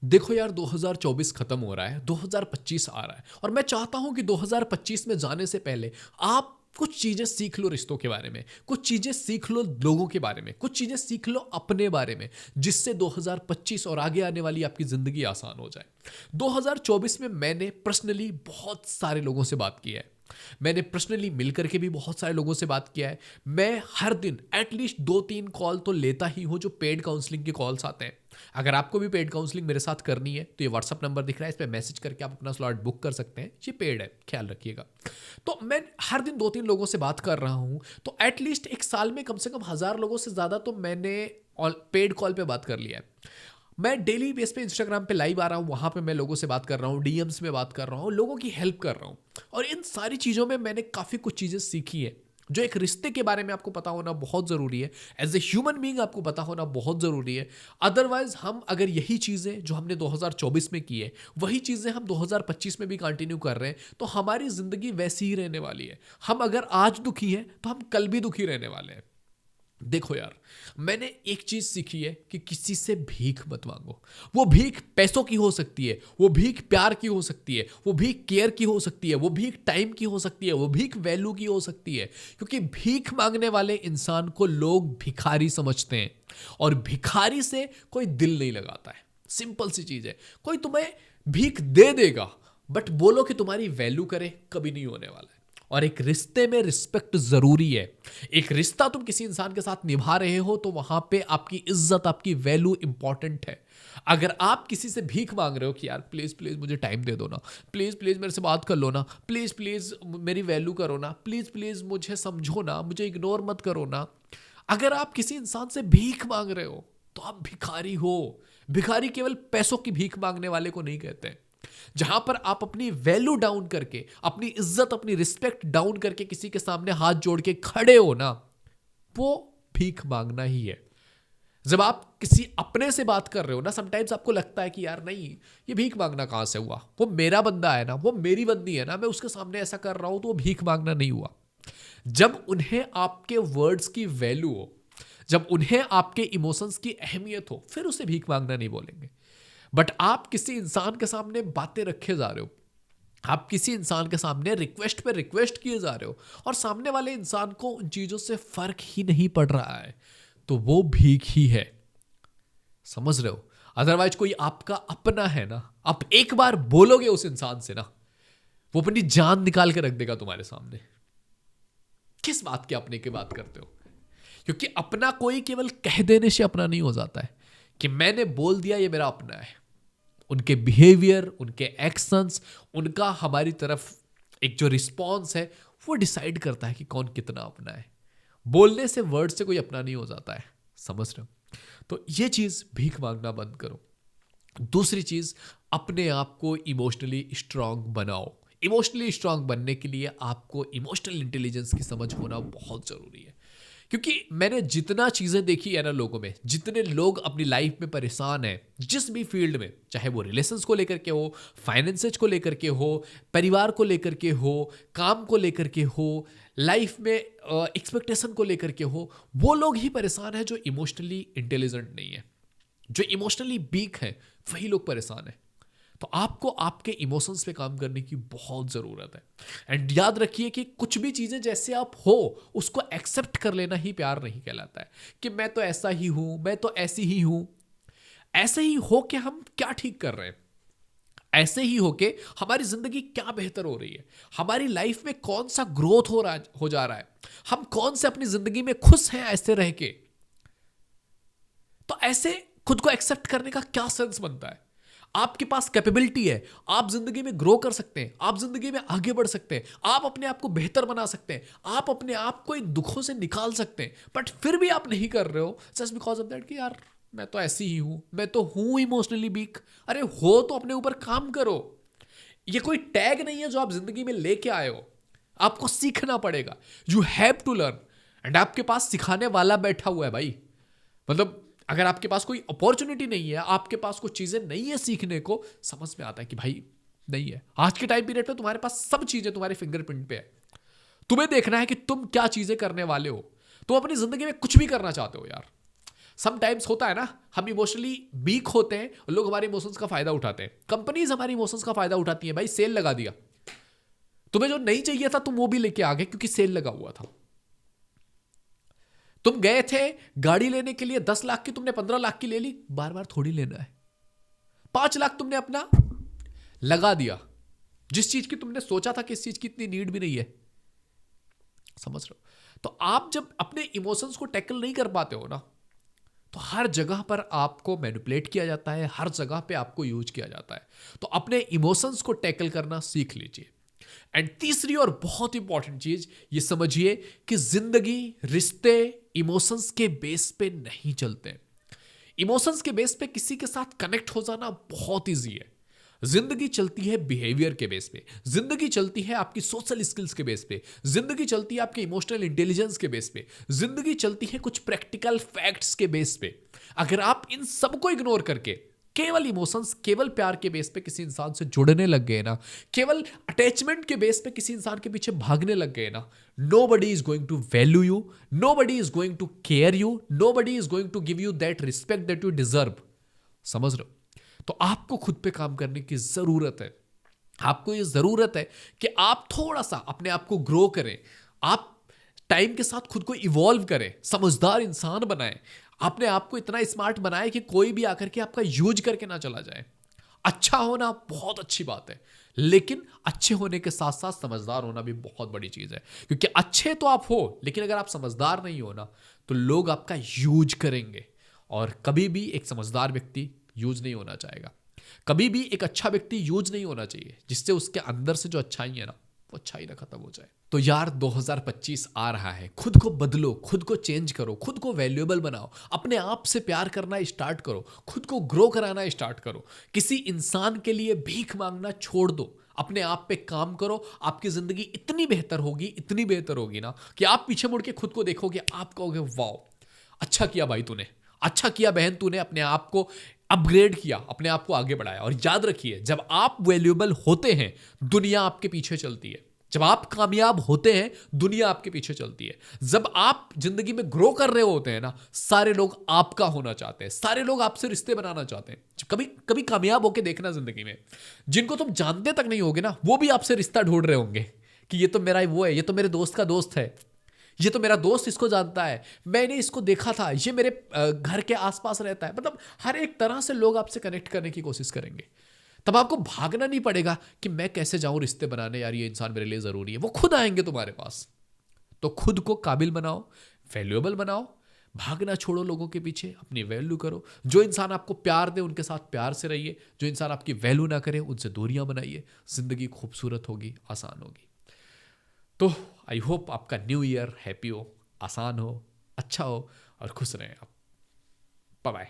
देखो यार, 2024 खत्म हो रहा है, 2025 आ रहा है और मैं चाहता हूं कि 2025 में जाने से पहले आप कुछ चीजें सीख लो रिश्तों के बारे में, कुछ चीजें सीख लो लोगों के बारे में, कुछ चीजें सीख लो अपने बारे में, जिससे 2025 और आगे आने वाली आपकी जिंदगी आसान हो जाए। 2024 में मैंने पर्सनली बहुत सारे लोगों से बात की है। मैंने पर्सनली मिल करके भी बहुत सारे लोगों से बात किया है। मैं हर दिन एटलीस्ट 2-3 कॉल तो लेता ही हूं, जो पेड काउंसलिंग के कॉल्स आते हैं। अगर आपको भी पेड काउंसलिंग मेरे साथ करनी है तो ये व्हाट्सअप नंबर दिख रहा है, इस पर मैसेज करके आप अपना स्लॉट बुक कर सकते हैं। ये पेड है, ख्याल रखिएगा। तो मैं हर दिन 2-3 लोगों से बात कर रहा हूं, तो एटलीस्ट एक साल में कम से कम 1000 लोगों से ज्यादा तो मैंने पेड कॉल पे बात कर लिया है। मैं डेली बेस पे इंस्टाग्राम पे लाइव आ रहा हूँ, वहाँ पे मैं लोगों से बात कर रहा हूँ, डीएम्स में बात कर रहा हूँ, लोगों की हेल्प कर रहा हूँ। और इन सारी चीज़ों में मैंने काफ़ी कुछ चीज़ें सीखी है। जो एक रिश्ते के बारे में आपको पता होना बहुत ज़रूरी है, एज ए ह्यूमन बीइंग आपको पता होना बहुत ज़रूरी है। अदरवाइज हम अगर यही चीज़ें जो हमने 2024 में की है वही चीज़ें हम 2025 में भी कंटिन्यू कर रहे हैं, तो हमारी ज़िंदगी वैसी ही रहने वाली है। हम अगर आज दुखी हैं तो हम कल भी दुखी रहने वाले हैं। देखो यार, मैंने एक चीज सीखी है कि किसी से भीख मत मांगो। वो भीख पैसों की हो सकती है, वो भीख प्यार की हो सकती है, वो भीख केयर की हो सकती है, वो भीख टाइम की हो सकती है, वो भीख वैल्यू की हो सकती है। क्योंकि भीख मांगने वाले इंसान को लोग भिखारी समझते हैं और भिखारी से कोई दिल नहीं लगाता है। सिंपल सी चीज है। कोई तुम्हें भीख दे देगा, बट बोलो कि तुम्हारी वैल्यू करे, कभी नहीं होने वाला है। और एक रिश्ते में रिस्पेक्ट जरूरी है। एक रिश्ता तुम किसी इंसान के साथ निभा रहे हो तो वहां पे आपकी इज्जत, आपकी वैल्यू इंपॉर्टेंट है। अगर आप किसी से भीख मांग रहे हो कि यार प्लीज प्लीज मुझे टाइम दे दो ना, प्लीज प्लीज मेरे से बात कर लो ना, प्लीज प्लीज मेरी वैल्यू करो ना, प्लीज प्लीज मुझे समझो ना, मुझे इग्नोर मत करो ना। अगर आप किसी इंसान से भीख मांग रहे हो तो आप भिखारी हो। भिखारी केवल पैसों की भीख मांगने वाले को नहीं कहते। जहां पर आप अपनी वैल्यू डाउन करके, अपनी इज्जत, अपनी रिस्पेक्ट डाउन करके किसी के सामने हाथ जोड़ के खड़े हो ना, वो भीख मांगना ही है। जब आप किसी अपने से बात कर रहे हो ना, समटाइम्स आपको लगता है कि यार नहीं, ये भीख मांगना कहां से हुआ, वो मेरा बंदा है ना, वो मेरी बंदी है ना, मैं उसके सामने ऐसा कर रहा हूं तो वो भीख मांगना नहीं हुआ। जब उन्हें आपके वर्ड्स की वैल्यू हो, जब उन्हें आपके इमोशंस की अहमियत हो, फिर उसे भीख मांगना नहीं बोलेंगे। बट आप किसी इंसान के सामने बातें रखे जा रहे हो, आप किसी इंसान के सामने रिक्वेस्ट पे रिक्वेस्ट किए जा रहे हो और सामने वाले इंसान को उन चीजों से फर्क ही नहीं पड़ रहा है, तो वो भीख ही है। समझ रहे हो? अदरवाइज कोई आपका अपना है ना, आप एक बार बोलोगे उस इंसान से ना, वो अपनी जान निकाल के रख देगा तुम्हारे सामने। किस बात के अपने की बात करते हो? क्योंकि अपना कोई केवल कह देने से अपना नहीं हो जाता है कि मैंने बोल दिया ये मेरा अपना है। उनके बिहेवियर, उनके एक्शंस, उनका हमारी तरफ एक जो रिस्पॉन्स है वो डिसाइड करता है कि कौन कितना अपना है। बोलने से, वर्ड से कोई अपना नहीं हो जाता है। समझ रहे हो? तो ये चीज भीख मांगना बंद करो। दूसरी चीज, अपने आप को इमोशनली स्ट्रांग बनाओ। इमोशनली स्ट्रांग बनने के लिए आपको इमोशनल इंटेलिजेंस की समझ होना बहुत जरूरी है। क्योंकि मैंने जितना चीजें देखी है ना लोगों में, जितने लोग अपनी लाइफ में परेशान हैं, जिस भी फील्ड में, चाहे वो रिलेशंस को लेकर के हो, फाइनेंसेज को लेकर के हो, परिवार को लेकर के हो, काम को लेकर के हो, लाइफ में एक्सपेक्टेशन को लेकर के हो, वो लोग ही परेशान हैं जो इमोशनली इंटेलिजेंट नहीं है। जो इमोशनली वीक है वही लोग परेशान है। तो आपको आपके इमोशंस पे काम करने की बहुत ज़रूरत है। एंड याद रखिए कि कुछ भी चीज़ें जैसे आप हो उसको एक्सेप्ट कर लेना ही प्यार नहीं कहलाता है। कि मैं तो ऐसा ही हूं, मैं तो ऐसी ही हूं। ऐसे ही हो के हम क्या ठीक कर रहे हैं? ऐसे ही हो के हमारी ज़िंदगी क्या बेहतर हो रही है? हमारी लाइफ में कौन सा ग्रोथ हो जा रहा है? हम कौन से अपनी ज़िंदगी में खुश हैं ऐसे रह के? तो ऐसे खुद को एक्सेप्ट करने का क्या सेंस बनता है? आपके पास कैपेबिलिटी है, आप जिंदगी में ग्रो कर सकते हैं, आप जिंदगी में आगे बढ़ सकते हैं, आप अपने आप को बेहतर बना सकते हैं, आप अपने आप को इन दुखों से निकाल सकते हैं। बट फिर भी आप नहीं कर रहे हो जस्ट बिकॉज ऑफ दैट कि यार मैं तो ऐसी ही हूं, मैं तो हूं इमोशनली वीक। अरे हो तो अपने ऊपर काम करो। ये कोई टैग नहीं है जो आप जिंदगी में लेके आए हो। आपको सीखना पड़ेगा। You have to learn. And आपके पास सिखाने वाला बैठा हुआ है भाई। मतलब अगर आपके पास कोई अपॉर्चुनिटी नहीं है, आपके पास कुछ चीजें नहीं है सीखने को, समझ में आता है कि भाई नहीं है। आज के टाइम पीरियड पे तुम्हारे पास सब चीजें तुम्हारे फिंगरप्रिंट पे है। तुम्हें देखना है कि तुम क्या चीजें करने वाले हो। तुम अपनी जिंदगी में कुछ भी करना चाहते हो यार, समटाइम्स होता है ना, हम इमोशनली वीक होते हैं और लोग हमारे इमोशंस का फायदा उठाते हैं। कंपनीज हमारी इमोशंस का फायदा उठाती हैं। भाई सेल लगा दिया, तुम्हें जो नहीं चाहिए था तुम वो भी लेके आ गए क्योंकि सेल लगा हुआ था। तुम गए थे गाड़ी लेने के लिए 10 लाख की, तुमने 15 लाख की ले ली। बार बार थोड़ी लेना है। 5 लाख तुमने अपना लगा दिया जिस चीज की तुमने सोचा था कि इस चीज की इतनी नीड भी नहीं है। समझ रहे हो? तो आप जब अपने इमोशंस को टैकल नहीं कर पाते हो ना, तो हर जगह पर आपको मैनिपुलेट किया जाता है, हर जगह पे आपको यूज किया जाता है। तो अपने इमोशंस को टैकल करना सीख लीजिए। एंड तीसरी और बहुत इंपॉर्टेंट चीज ये समझिए कि जिंदगी, रिश्ते इमोशंस के बेस पे नहीं चलते। इमोशंस के बेस पे किसी के साथ कनेक्ट हो जाना बहुत ईजी है। जिंदगी चलती है बिहेवियर के बेस पे, जिंदगी चलती है आपकी सोशल स्किल्स के बेस पे, जिंदगी चलती है आपके इमोशनल इंटेलिजेंस के बेस पे, जिंदगी चलती है कुछ प्रैक्टिकल फैक्ट्स के बेस पे। अगर आप इन सबको इग्नोर करके केवल इमोशंस, केवल प्यार के बेस पे किसी इंसान से जुड़ने लग गए ना, केवल अटैचमेंट के बेस पे किसी इंसान के पीछे भागने लग गए ना, nobody is going to value you, nobody is going to care you, nobody is going to give you that respect that you deserve। समझ रहे हो? तो आपको खुद पे काम करने की जरूरत है। आपको ये जरूरत है कि आप थोड़ा सा अपने आप को ग्रो करें, आप टाइम के साथ खुद को इवॉल्व करें, समझदार इंसान बनाएं, अपने आप को इतना स्मार्ट बनाएं कि कोई भी आकर के आपका यूज करके ना चला जाए। अच्छा होना बहुत अच्छी बात है, लेकिन अच्छे होने के साथ साथ समझदार होना भी बहुत बड़ी चीज है। क्योंकि अच्छे तो आप हो, लेकिन अगर आप समझदार नहीं हो ना, तो लोग आपका यूज करेंगे। और कभी भी एक समझदार व्यक्ति यूज नहीं होना चाहेगा। कभी भी एक अच्छा व्यक्ति यूज नहीं होना चाहिए, जिससे उसके अंदर से जो अच्छाई है ना, वो अच्छाई ना खत्म हो जाए। तो यार 2025 आ रहा है, खुद को बदलो, खुद को चेंज करो, खुद को वैल्यूएबल बनाओ, अपने आप से प्यार करना स्टार्ट करो, खुद को ग्रो कराना स्टार्ट करो। किसी इंसान के लिए भीख मांगना छोड़ दो, अपने आप पे काम करो। आपकी जिंदगी इतनी बेहतर होगी, इतनी बेहतर होगी ना, कि आप पीछे मुड़ के खुद को देखोगे, आप कहोगे वाओ, अच्छा किया भाई तूने, अच्छा किया बहन तूने, अपने आप को अपग्रेड किया, अपने आप को आगे बढ़ाया। और याद रखिए, जब आप वैल्यूएबल होते हैं, दुनिया आपके पीछे चलती है। जब आप कामयाब होते हैं, दुनिया आपके पीछे चलती है। जब आप जिंदगी में ग्रो कर रहे होते हैं ना, सारे लोग आपका होना चाहते हैं, सारे लोग आपसे रिश्ते बनाना चाहते हैं। कभी कभी कामयाब होके देखना जिंदगी में, जिनको तुम जानते तक नहीं होगे ना, वो भी आपसे रिश्ता ढूंढ रहे होंगे कि ये तो मेरा वो है, ये तो मेरे दोस्त का दोस्त है, ये तो मेरा दोस्त इसको जानता है, मैंने इसको देखा था, ये मेरे घर के आसपास रहता है। मतलब हर एक तरह से लोग आपसे कनेक्ट करने की कोशिश करेंगे। तब आपको भागना नहीं पड़ेगा कि मैं कैसे जाऊं रिश्ते बनाने, यार ये इंसान मेरे लिए जरूरी है। वो खुद आएंगे तुम्हारे पास। तो खुद को काबिल बनाओ, वैल्यूएबल बनाओ, भागना छोड़ो लोगों के पीछे, अपनी वैल्यू करो। जो इंसान आपको प्यार दे उनके साथ प्यार से रहिए, जो इंसान आपकी वैल्यू ना करे उनसे दूरियां बनाइए। जिंदगी खूबसूरत होगी, आसान होगी। तो आई होप आपका न्यू ईयर हैप्पी हो, आसान हो, अच्छा हो और खुश रहें आप। Bye bye.